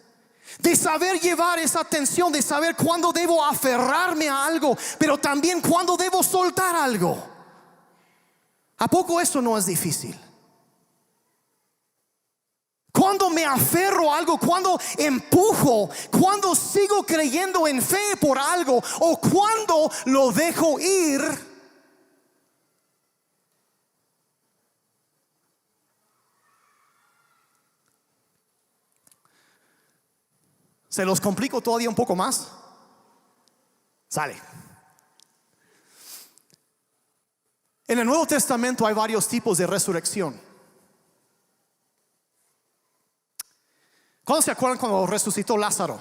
De saber llevar esa tensión, de saber cuándo debo aferrarme a algo, pero también cuándo debo soltar algo. ¿A poco eso no es difícil? Cuando me aferro a algo, cuando empujo, cuando sigo creyendo en fe por algo, o cuando lo dejo ir. ¿Se los complico todavía un poco más? Sale. En el Nuevo Testamento hay varios tipos de resurrección. ¿Cuándo se acuerdan cuando resucitó Lázaro?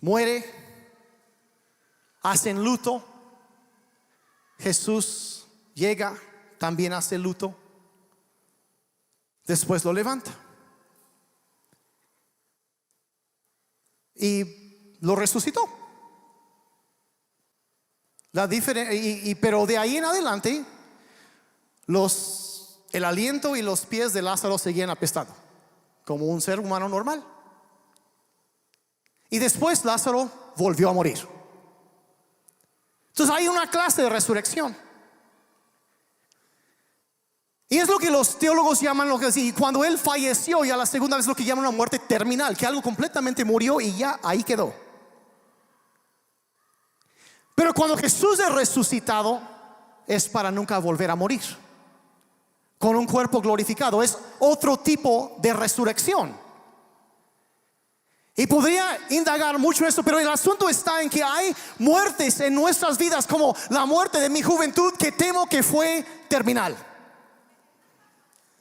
Muere, hacen luto. Jesús llega, también hace luto. Después lo levanta. Y lo resucitó. Pero de ahí en adelante el aliento y los pies de Lázaro seguían apestando como un ser humano normal. Y después Lázaro volvió a morir. Entonces hay una clase de resurrección. Y es lo que los teólogos llaman, cuando él falleció ya la segunda vez, lo que llaman una muerte terminal, que algo completamente murió y ya ahí quedó. Pero cuando Jesús es resucitado, es para nunca volver a morir, con un cuerpo glorificado. Es otro tipo de resurrección. Y podría indagar mucho en esto, pero el asunto está en que hay muertes en nuestras vidas, como la muerte de mi juventud, que temo que fue terminal.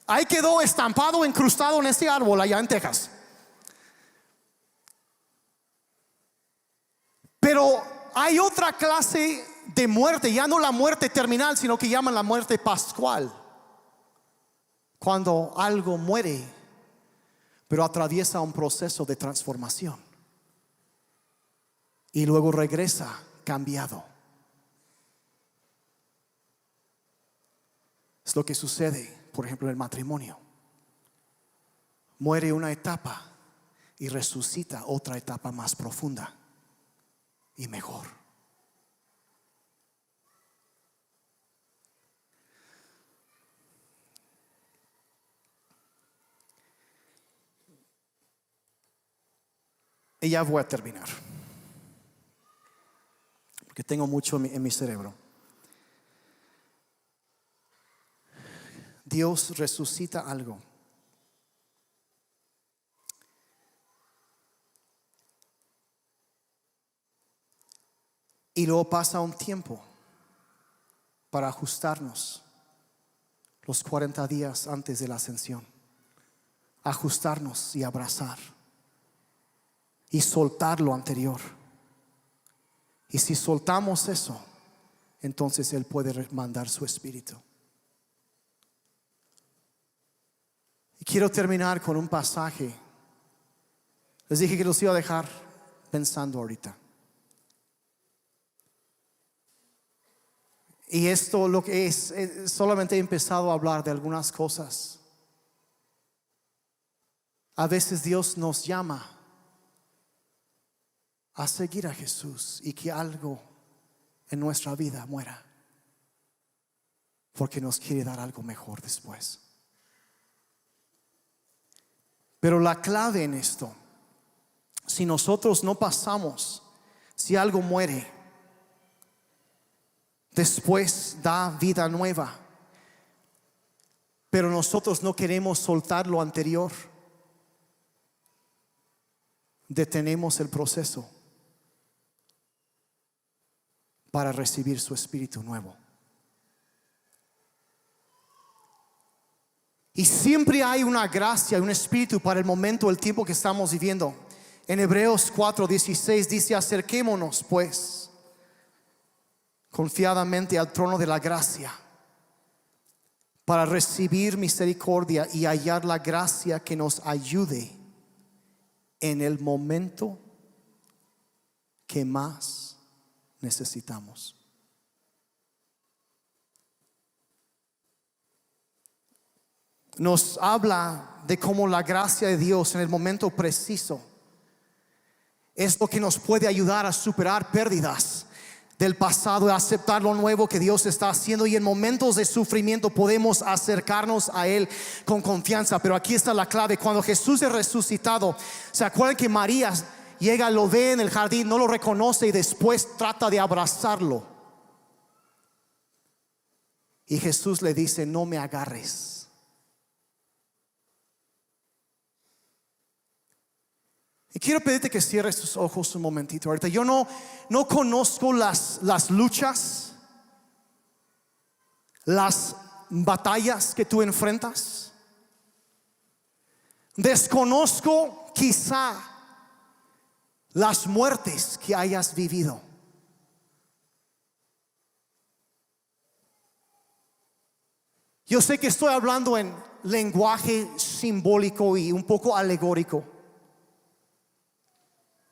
Ahí quedó estampado, incrustado en ese árbol allá en Texas. Pero hay otra clase de muerte, ya no la muerte terminal, sino que llaman la muerte pascual. Cuando algo muere, pero atraviesa un proceso de transformación y luego regresa cambiado. Es lo que sucede, por ejemplo, en el matrimonio. Muere una etapa y resucita otra etapa más profunda y mejor. Y ya voy a terminar, porque tengo mucho en mi cerebro. Dios resucita algo. Y luego pasa un tiempo para ajustarnos, los 40 días antes de la ascensión. Ajustarnos y abrazar y soltar lo anterior. Y si soltamos eso, entonces Él puede mandar su espíritu. Y quiero terminar con un pasaje. Les dije que los iba a dejar pensando ahorita. Y esto lo que es solamente he empezado a hablar de algunas cosas. A veces Dios nos llama a seguir a Jesús y que algo en nuestra vida muera, porque nos quiere dar algo mejor después. Pero la clave en esto, si nosotros no pasamos, si algo muere, después da vida nueva, pero nosotros no queremos soltar lo anterior, detenemos el proceso para recibir su espíritu nuevo. Y siempre hay una gracia, un espíritu para el momento, el tiempo que estamos viviendo. En Hebreos 4:16 dice: acerquémonos pues confiadamente al trono de la gracia para recibir misericordia y hallar la gracia que nos ayude en el momento que más necesitamos. Nos habla de cómo la gracia de Dios en el momento preciso es lo que nos puede ayudar a superar pérdidas del pasado, a aceptar lo nuevo que Dios está haciendo, y en momentos de sufrimiento podemos acercarnos a Él con confianza. Pero aquí está la clave: cuando Jesús es resucitado, ¿se acuerdan que María llega, lo ve en el jardín, no lo reconoce y después trata de abrazarlo? Y Jesús le dice: no me agarres. Y quiero pedirte que cierres tus ojos un momentito. Ahorita yo no conozco las luchas, las batallas que tú enfrentas. Desconozco quizá las muertes que hayas vivido. Yo sé que estoy hablando en lenguaje simbólico y un poco alegórico,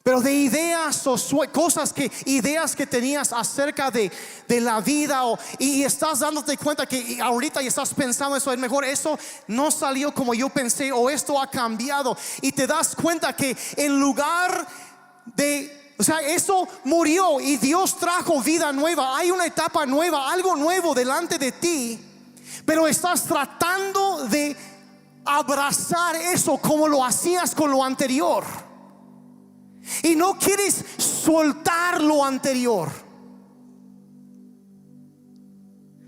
pero de ideas o ideas que tenías acerca de la vida, y estás dándote cuenta que ahorita y estás pensando eso, es mejor, eso no salió como yo pensé, o esto ha cambiado, y te das cuenta que en lugar de, eso murió y Dios trajo vida nueva. Hay una etapa nueva, algo nuevo delante de ti, pero estás tratando de abrazar eso como lo hacías con lo anterior. Y no quieres soltar lo anterior,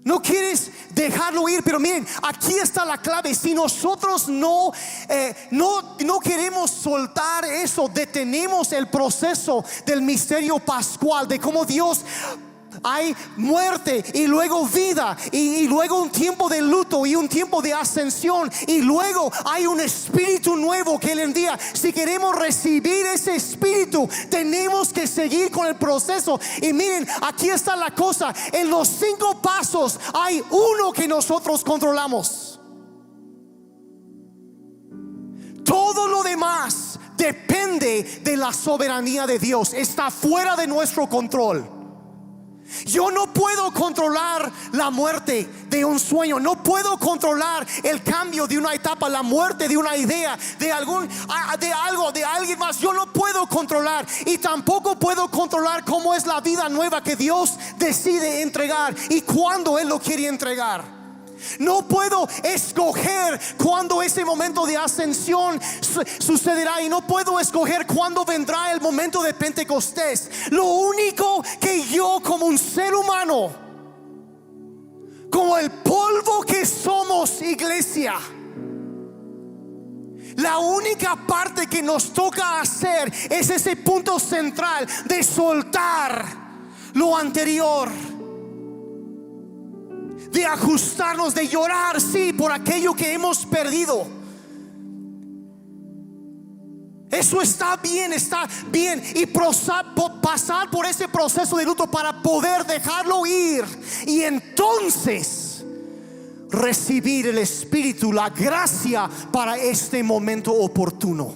no quieres dejarlo ir. Pero miren, aquí está la clave. Si nosotros no queremos soltar eso, detenemos el proceso del misterio pascual, de cómo Dios, hay muerte y luego vida, y luego un tiempo de luto y un tiempo de ascensión, y luego hay un espíritu nuevo que Él envía. Si queremos recibir ese espíritu, tenemos que seguir con el proceso. Y miren, aquí está la cosa: en los 5 pasos hay uno que nosotros controlamos. Todo lo demás depende de la soberanía de Dios, está fuera de nuestro control. Yo no puedo controlar la muerte de un sueño, no puedo controlar el cambio de una etapa, la muerte de una idea, de alguien más. Yo no puedo controlar, y tampoco puedo controlar cómo es la vida nueva que Dios decide entregar y cuándo Él lo quiere entregar. No puedo escoger cuándo ese momento de ascensión sucederá, y no puedo escoger cuándo vendrá el momento de Pentecostés. Lo único que yo, como un ser humano, como el polvo que somos, iglesia, la única parte que nos toca hacer es ese punto central de soltar lo anterior, de ajustarnos, de llorar, sí, por aquello que hemos perdido. Eso está bien, y pasar por ese proceso de luto para poder dejarlo ir, y entonces recibir el Espíritu, la gracia para este momento oportuno.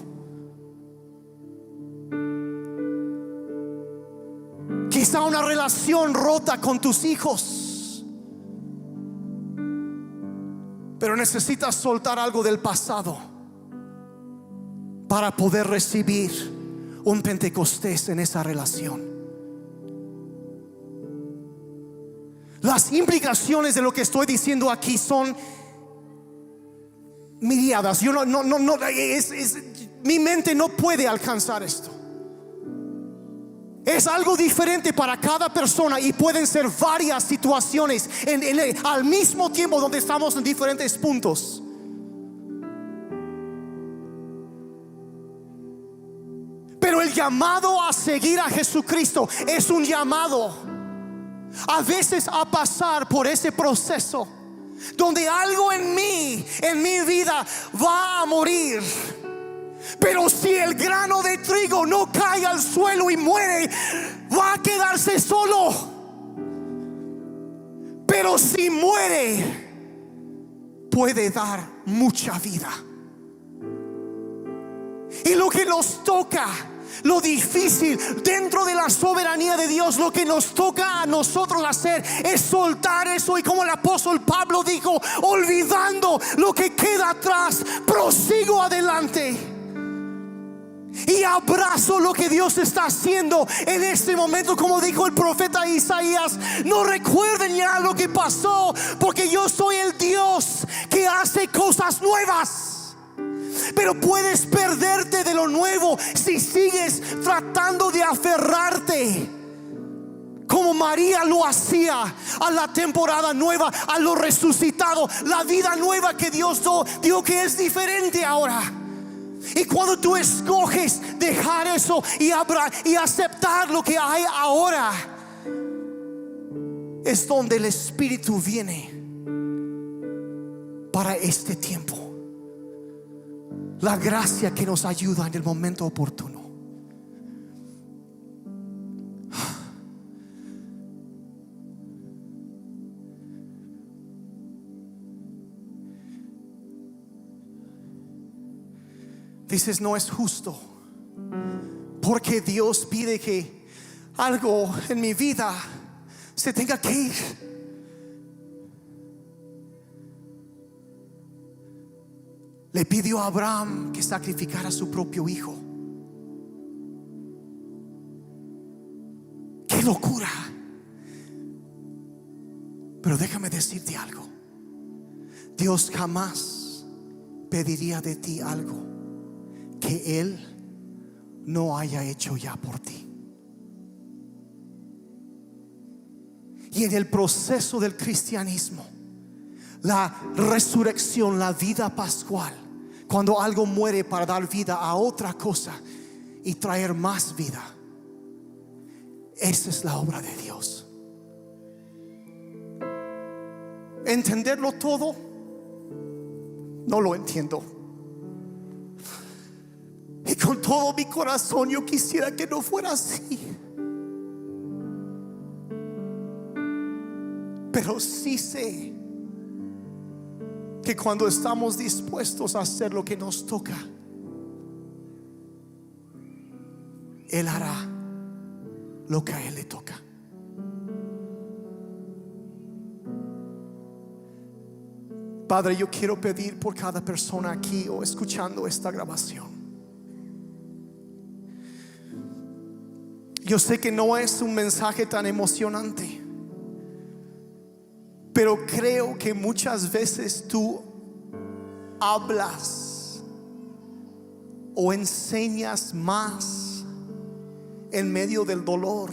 Quizá una relación rota con tus hijos, pero necesitas soltar algo del pasado para poder recibir un Pentecostés en esa relación. Las implicaciones de lo que estoy diciendo aquí son miriadas. Yo mi mente no puede alcanzar esto. Es algo diferente para cada persona, y pueden ser varias situaciones al mismo tiempo donde estamos en diferentes puntos. Pero el llamado a seguir a Jesucristo es un llamado a veces a pasar por ese proceso donde algo en mi vida va a morir. Pero si el grano de trigo no cae al suelo y muere, va a quedarse solo. Pero si muere, puede dar mucha vida. Y lo que nos toca, lo difícil dentro de la soberanía de Dios, lo que nos toca a nosotros hacer es soltar eso. Y como el apóstol Pablo dijo, olvidando lo que queda atrás, prosigo adelante y abrazo lo que Dios está haciendo en este momento. Como dijo el profeta Isaías, no recuerden ya lo que pasó, porque yo soy el Dios que hace cosas nuevas. Pero puedes perderte de lo nuevo si sigues tratando de aferrarte, como María lo hacía, a la temporada nueva, a lo resucitado, la vida nueva que Dios dio, que es diferente ahora. Y cuando tú escoges dejar eso y aceptar lo que hay ahora, es donde el Espíritu viene para este tiempo. La gracia que nos ayuda en el momento oportuno. Dices, no es justo, porque Dios pide que algo en mi vida se tenga que ir. Le pidió a Abraham que sacrificara a su propio hijo. ¡Qué locura! Pero déjame decirte algo. Dios jamás pediría de ti algo que Él no haya hecho ya por ti. Y en el proceso del cristianismo, la resurrección, la vida pascual, cuando algo muere para dar vida a otra cosa y traer más vida, esa es la obra de Dios. Entenderlo todo, no lo entiendo. Y con todo mi corazón yo quisiera que no fuera así. Pero sí sé que cuando estamos dispuestos a hacer lo que nos toca, Él hará lo que a Él le toca. Padre, yo quiero pedir por cada persona aquí o escuchando esta grabación. Yo sé que no es un mensaje tan emocionante, pero creo que muchas veces tú hablas o enseñas más en medio del dolor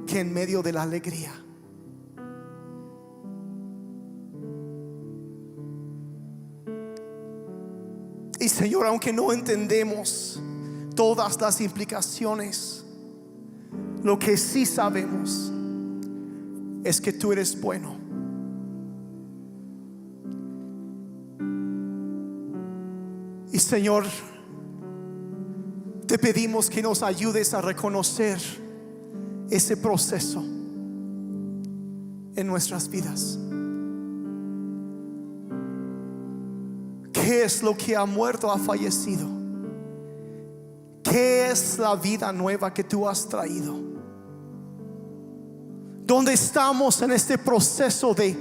que en medio de la alegría. Y Señor, aunque no entendemos todas las implicaciones, lo que sí sabemos es que tú eres bueno. Y Señor, te pedimos que nos ayudes a reconocer ese proceso en nuestras vidas. ¿Qué es lo que ha muerto, ha fallecido? ¿Qué es la vida nueva que tú has traído? ¿Dónde estamos en este proceso de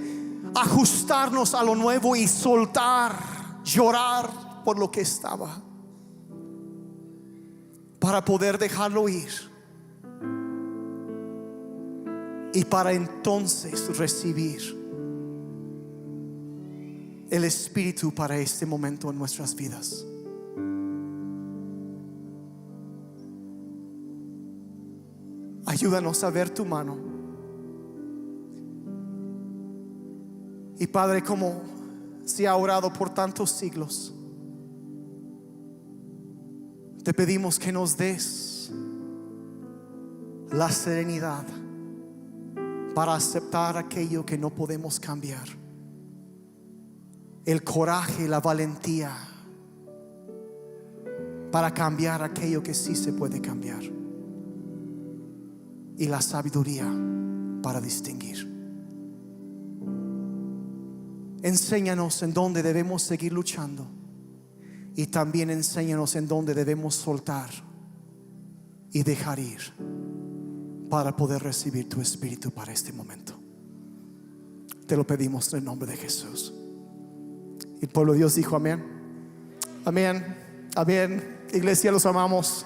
ajustarnos a lo nuevo y soltar, llorar por lo que estaba, para poder dejarlo ir y para entonces recibir el Espíritu para este momento en nuestras vidas? Ayúdanos a ver tu mano. Y Padre, como se ha orado por tantos siglos, te pedimos que nos des la serenidad para aceptar aquello que no podemos cambiar. El coraje, la valentía para cambiar aquello que sí se puede cambiar. Y la sabiduría para distinguir. Enséñanos en dónde debemos seguir luchando. Y también enséñanos en dónde debemos soltar y dejar ir para poder recibir tu Espíritu para este momento. Te lo pedimos en el nombre de Jesús. Y el pueblo de Dios dijo amén. Amén. Amén. Iglesia, los amamos.